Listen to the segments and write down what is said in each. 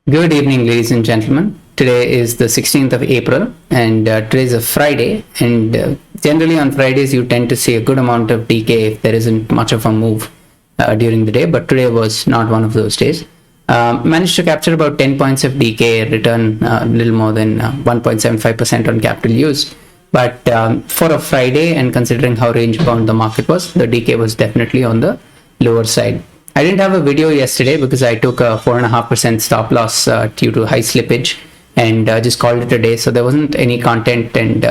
Good evening, ladies and gentlemen. Today is the 16th of April, and today is a Friday. And generally, on Fridays, you tend to see a good amount of decay if there isn't much of a move during the day. But today was not one of those days. Managed to capture about 10 points of decay, return a little more than 1.75% on capital used. But for a Friday, and considering how range bound the market was, the decay was definitely on the lower side. I didn't have a video yesterday because I took a 4.5% stop loss due to high slippage and just called it a day. So there wasn't any content, and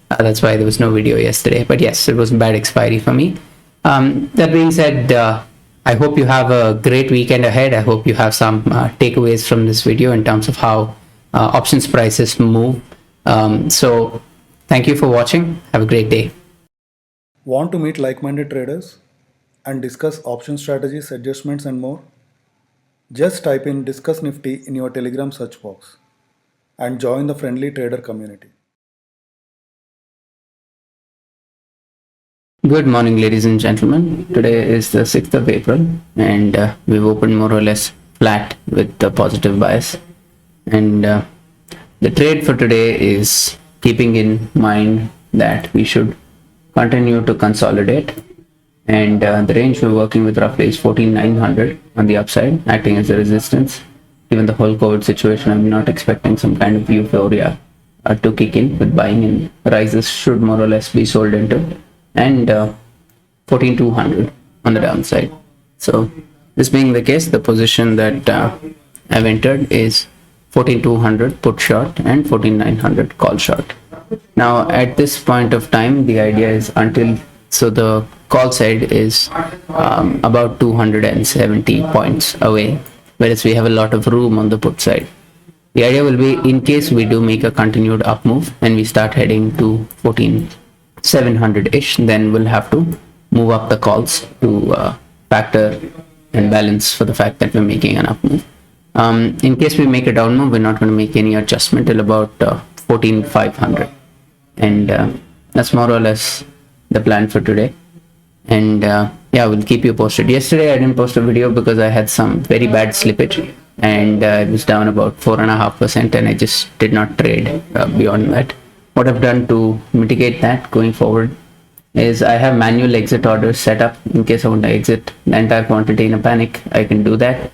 that's why there was no video yesterday. But yes, it was a bad expiry for me. That being said, I hope you have a great weekend ahead. I hope you have some takeaways from this video in terms of how options prices move. So thank you for watching. Have a great day. Want to meet like-minded traders and discuss option strategies, adjustments and more? Just type in Discuss Nifty in your Telegram search box and join the friendly trader community. Good morning, ladies and gentlemen. Today is the 6th of April, and we've opened more or less flat with the positive bias. And the trade for today is keeping in mind that we should continue to consolidate, and the range we're working with roughly is 14,900 on the upside, acting as a resistance. Given the whole COVID situation, I'm not expecting some kind of euphoria to kick in with buying, and rises should more or less be sold into, and 14,200 on the downside. So this being the case, the position that I've entered is 14,200 put short and 14,900 call short. Now at this point of time, the idea is so the call side is about 270 points away, whereas we have a lot of room on the put side. The idea will be, in case we do make a continued up move and we start heading to 14,700-ish, then we'll have to move up the calls to factor and balance for the fact that we're making an up move. In case we make a down move, we're not going to make any adjustment till about 14,500, and that's more or less the plan for today. And yeah, we'll keep you posted. Yesterday I didn't post a video because I had some very bad slippage, and it was down about 4.5%, and I just did not trade beyond that. What I've done to mitigate that going forward is I have manual exit orders set up. In case I want to exit the entire quantity in a panic, I can do that.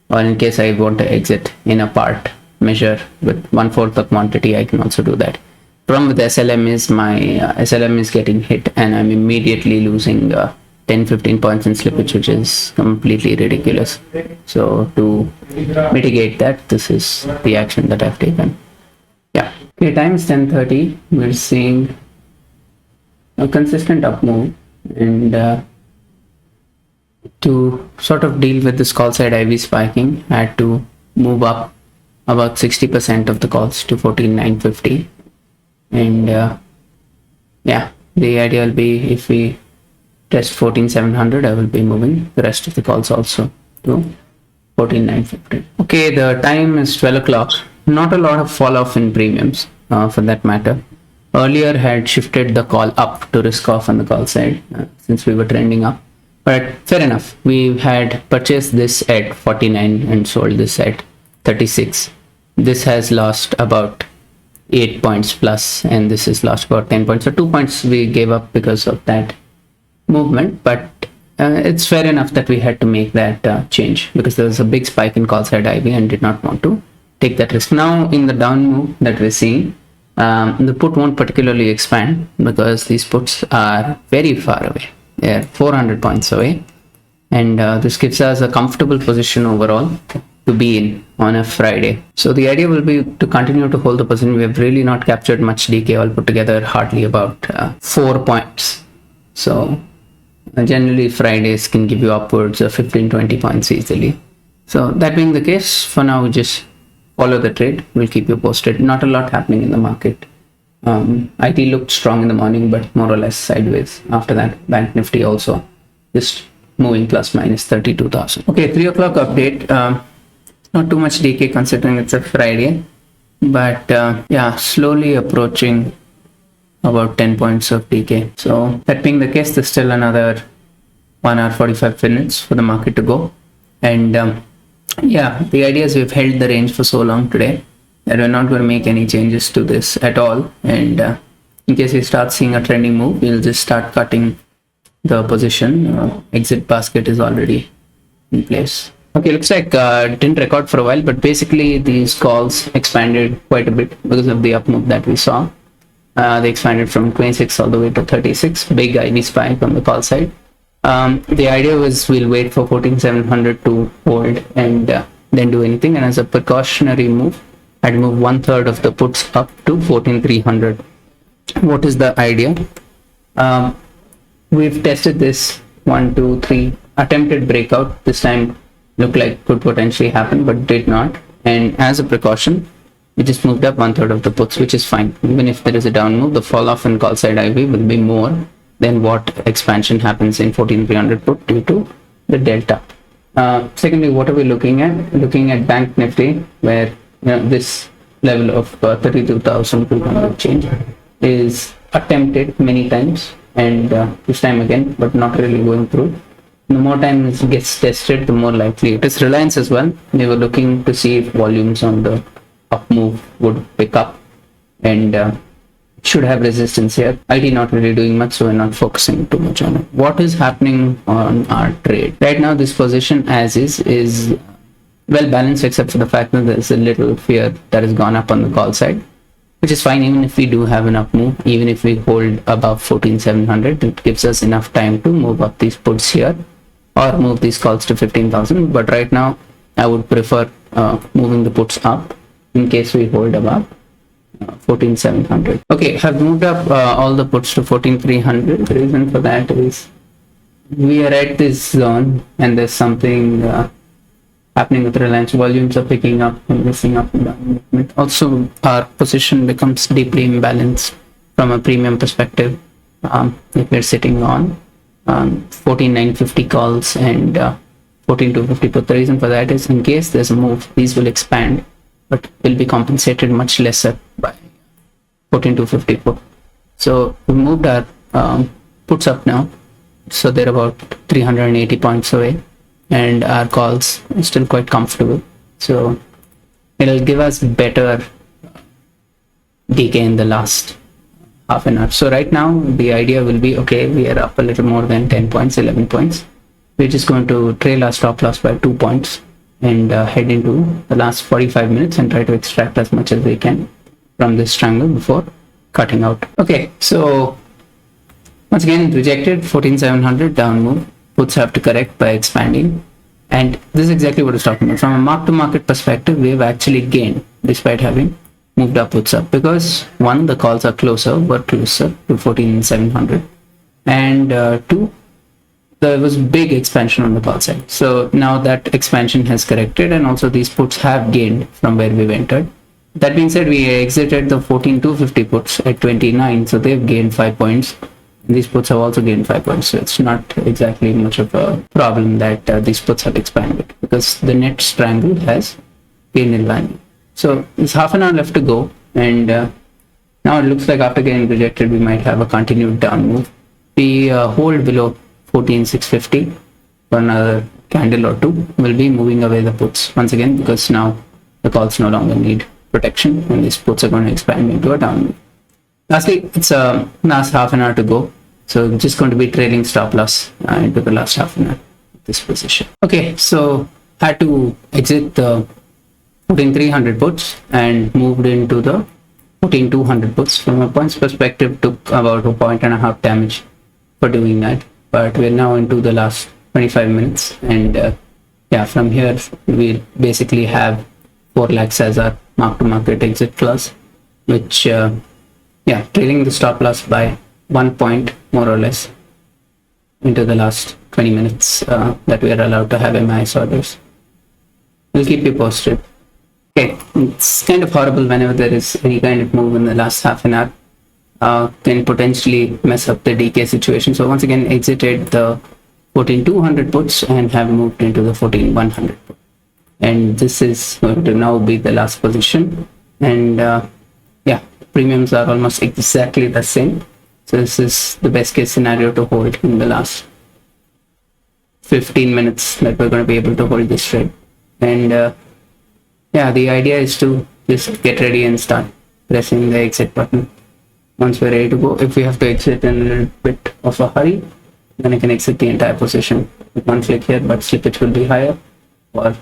Or in case I want to exit in a part measure with 1/4 the quantity, I can also do that. Problem with SLM is my SLM is getting hit, and I'm immediately losing 10-15 points in slippage, which is completely ridiculous. So to mitigate that, this is the action that I've taken. Yeah. Okay, time is 10:30. We're seeing a consistent up move, and to sort of deal with this call side IV spiking, I had to move up about 60% of the calls to 14,950. And yeah, the idea will be, if we test 14,700, I will be moving the rest of the calls also to 14,950. Okay, the time is 12 o'clock. Not a lot of fall off in premiums for that matter. Earlier had shifted the call up to risk off on the call side since we were trending up. But fair enough, we had purchased this at 49 and sold this at 36. This has lost about 8 points plus, and this has lost about 10 points. So 2 points we gave up because of that movement, but it's fair enough that we had to make that change because there was a big spike in call side IV and did not want to take that risk. Now in the down move that we're seeing, the put won't particularly expand because these puts are very far away. They're 400 points away, and this gives us a comfortable position overall to be in on a Friday. So the idea will be to continue to hold the position. We have really not captured much decay all put together, hardly about 4 points. So generally Fridays can give you upwards of 15-20 points easily. So that being the case, for now we just follow the trade. We'll keep you posted. Not a lot happening in the market. IT looked strong in the morning, but more or less sideways after that. Bank Nifty also just moving plus minus 32,000. Okay, 3 o'clock update. Not too much decay considering it's a Friday, but yeah, slowly approaching about 10 points of decay. So that being the case, there's still another 1 hour 45 minutes for the market to go, and Yeah, the idea is we've held the range for so long today that we're not going to make any changes to this at all. And in case we start seeing a trending move, we'll just start cutting the position. Exit basket is already in place. Okay, looks like didn't record for a while, but basically these calls expanded quite a bit because of the up move that we saw. They expanded from 26 all the way to 36. Big IV spike on the call side. The idea was we'll wait for 14,700 to hold and then do anything. And as a precautionary move, I'd move 1/3 of the puts up to 14,300. What is the idea? We've tested this 1, 2, 3 attempted breakout. This time looked like could potentially happen, but did not. And as a precaution, we just moved up 1/3 of the puts, which is fine. Even if there is a down move, the fall off in call side IV will be more than what expansion happens in 14,300 put due to the delta. Secondly, what are we looking at? Looking at Bank Nifty, where this level of 32,200 change is attempted many times, and this time again, but not really going through. The more time it gets tested, the more likely it is. Reliance as well. They were looking to see if volumes on the up move would pick up and should have resistance here. IT not really doing much, so we're not focusing too much on it. What is happening on our trade right now? This position as is well balanced, except for the fact that there's a little fear that has gone up on the call side, which is fine. Even if we do have an up move, even if we hold above 14,700, it gives us enough time to move up these puts here or move these calls to 15,000. But right now I would prefer moving the puts up in case we hold above 14,700. Okay, have moved up all the puts to 14,300. The reason for that is we are at this zone and there's something happening with Reliance. Volumes are picking up and missing up and down movement. Also, our position becomes deeply imbalanced from a premium perspective. If we're sitting on 14,950 calls and 14,250 put. The reason for that is in case there's a move, these will expand, but will be compensated much lesser by 14,250 put. So we moved our puts up now, so they're about 380 points away, and our calls are still quite comfortable. So it'll give us better decay in the last half an hour. So right now the idea will be, okay, we are up a little more than 10 points, 11 points. We're just going to trail our stop loss by 2 points and head into the last 45 minutes and try to extract as much as we can from this triangle before cutting out. Okay, so once again rejected 14,700 down move. Puts have to correct by expanding, and this is exactly what it's talking about. From a mark to market perspective, we have actually gained despite having moved our puts up, because one, the calls are were closer to 14,700, and two, there was big expansion on the call side. So now that expansion has corrected, and also these puts have gained from where we've entered. That being said, we exited the 14,250 puts at 29, so they've gained 5 points. These puts have also gained 5 points, so it's not exactly much of a problem that these puts have expanded, because the net triangle has gained in value. So there's half an hour left to go, and now it looks like after getting rejected, we might have a continued down move. We hold below 14,650 for another candle or two. We'll be moving away the puts once again, because now the calls no longer need protection, and these puts are going to expand into a down move. Lastly, it's last half an hour to go, so just going to be trailing stop loss into the last half an hour of this position. Okay, so had to exit the 14,300 puts and moved into the 14,200 puts. From a points perspective, took about 1.5 damage for doing that, but we're now into the last 25 minutes, and yeah, from here we basically have 4 lakhs as our mark to market exit class, which yeah, trailing the stop loss by 1 point more or less into the last 20 minutes that we are allowed to have MIS orders. We'll keep you posted. Okay, it's kind of horrible whenever there is any kind of move in the last half an hour. Can potentially mess up the DK situation. So once again exited the 14,200 puts and have moved into the 14,100 put. And this is going to now be the last position. And yeah, premiums are almost exactly the same. So this is the best case scenario to hold in the last 15 minutes that we're going to be able to hold this trade. And yeah, the idea is to just get ready and start pressing the exit button. Once we're ready to go, if we have to exit in a little bit of a hurry, then I can exit the entire position with one click here, but slippage will be higher, or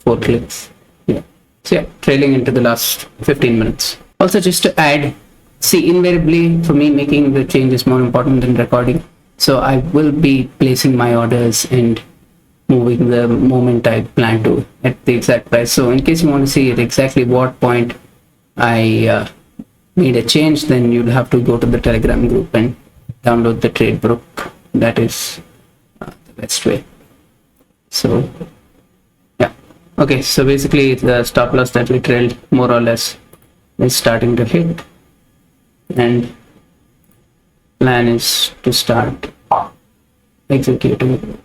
4 clicks. Yeah. So yeah, trailing into the last 15 minutes. Also, just to add, see, invariably for me, making the change is more important than recording. So I will be placing my orders and moving the moment I plan to at the exact price. So in case you want to see at exactly what point I made a change, then you'll have to go to the Telegram group and download the trade book. That is the best way. So yeah, okay, so basically the stop loss that we trailed more or less is starting to hit, and plan is to start executing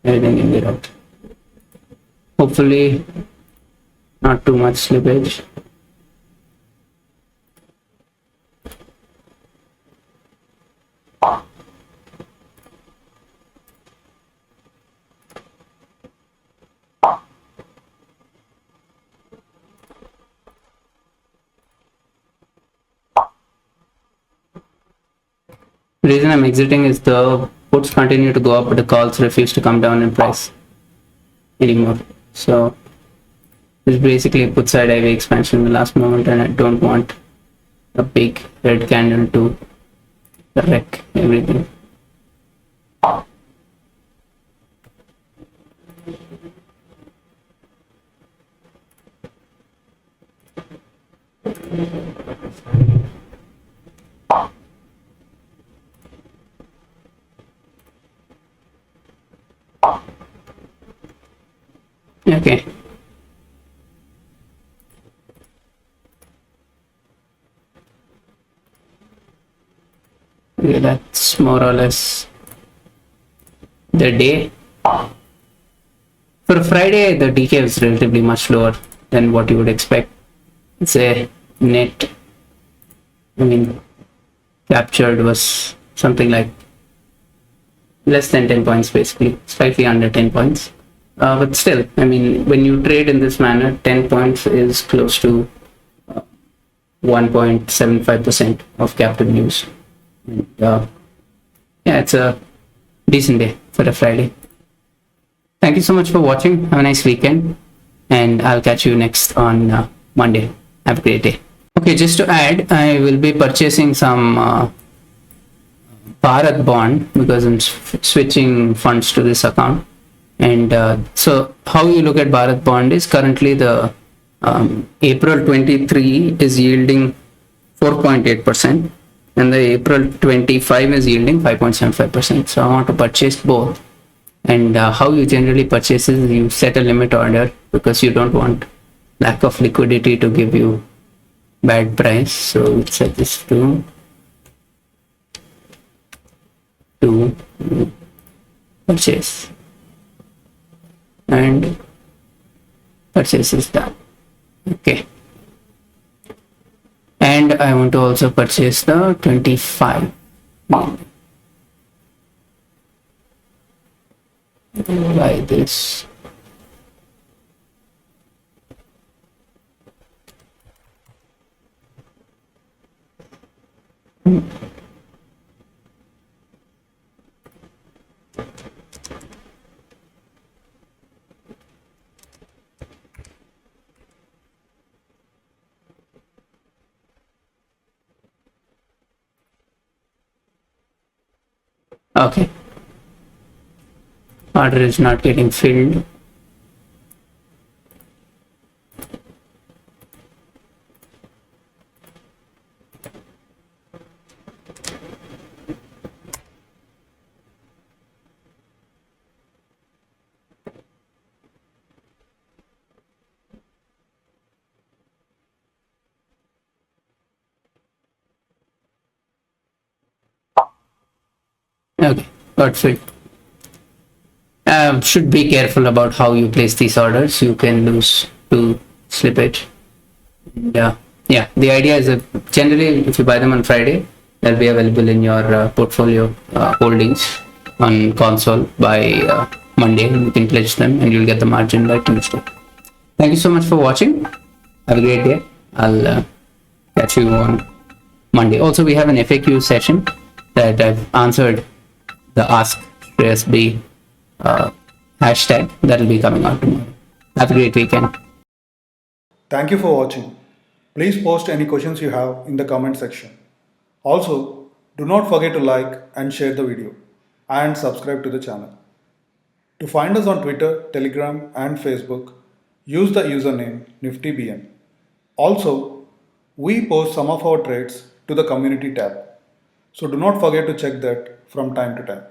everything in the route. Hopefully not too much slippage. The reason I'm exiting is the puts continue to go up, but the calls refuse to come down in price anymore. So it's basically a put side IV expansion in the last moment, and I don't want a big red candle to wreck everything. Okay. Okay, that's more or less the day. For Friday, the DK is relatively much lower than what you would expect. It's a net, captured was something like less than 10 points, basically, slightly under 10 points. But still, when you trade in this manner, 10 points is close to 1.75% of capital used. And, yeah, it's a decent day for a Friday. Thank you so much for watching. Have a nice weekend, and I'll catch you next on Monday. Have a great day. Okay, just to add, I will be purchasing some Bharat bond because I'm switching funds to this account. And so how you look at Bharat bond is currently the April 23 is yielding 4.8%, and the April 25 is yielding 5.75%. So I want to purchase both. And how you generally purchase is you set a limit order because you don't want lack of liquidity to give you bad price. So we'll set this to purchase, and purchase is done. Okay, and I want to also purchase the 25 by this. Okay, order is not getting filled. Okay, got filled. Should be careful about how you place these orders. You can lose to slippage. Yeah, the idea is that generally if you buy them on Friday, they'll be available in your portfolio holdings on console by Monday. You can pledge them and you'll get the margin by Tuesday. Thank you so much for watching. Have a great day. I'll catch you on Monday. Also, we have an FAQ session that I've answered the Ask Shreyas B hashtag that will be coming out tomorrow. Have a great weekend. Thank you for watching. Please post any questions you have in the comment section. Also, do not forget to like and share the video and subscribe to the channel. To find us on Twitter, Telegram and Facebook, use the username NiftyBN. Also, we post some of our trades to the community tab. So do not forget to check that from time to time.